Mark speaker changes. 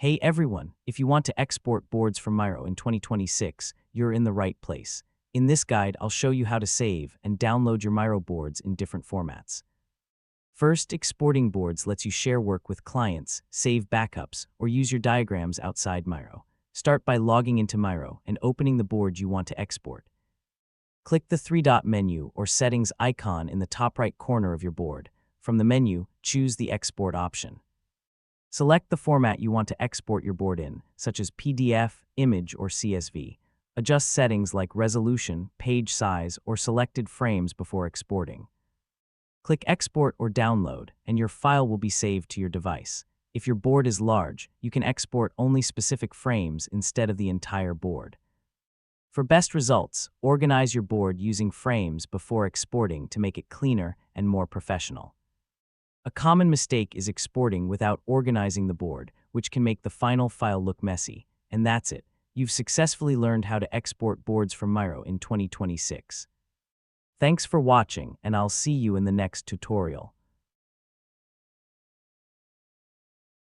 Speaker 1: Hey everyone, if you want to export boards from Miro in 2026, you're in the right place. In this guide, I'll show you how to save and download your Miro boards in different formats. First, exporting boards lets you share work with clients, save backups, or use your diagrams outside Miro. Start by logging into Miro and opening the board you want to export. Click the three-dot menu or settings icon in the top right corner of your board. From the menu, choose the export option. Select the format you want to export your board in, such as PDF, image, or CSV. Adjust settings like resolution, page size, or selected frames before exporting. Click Export or Download, and your file will be saved to your device. If your board is large, you can export only specific frames instead of the entire board. For best results, organize your board using frames before exporting to make it cleaner and more professional. A common mistake is exporting without organizing the board, which can make the final file look messy. And that's it. You've successfully learned how to export boards from Miro in 2026. Thanks for watching, and I'll see you in the next tutorial.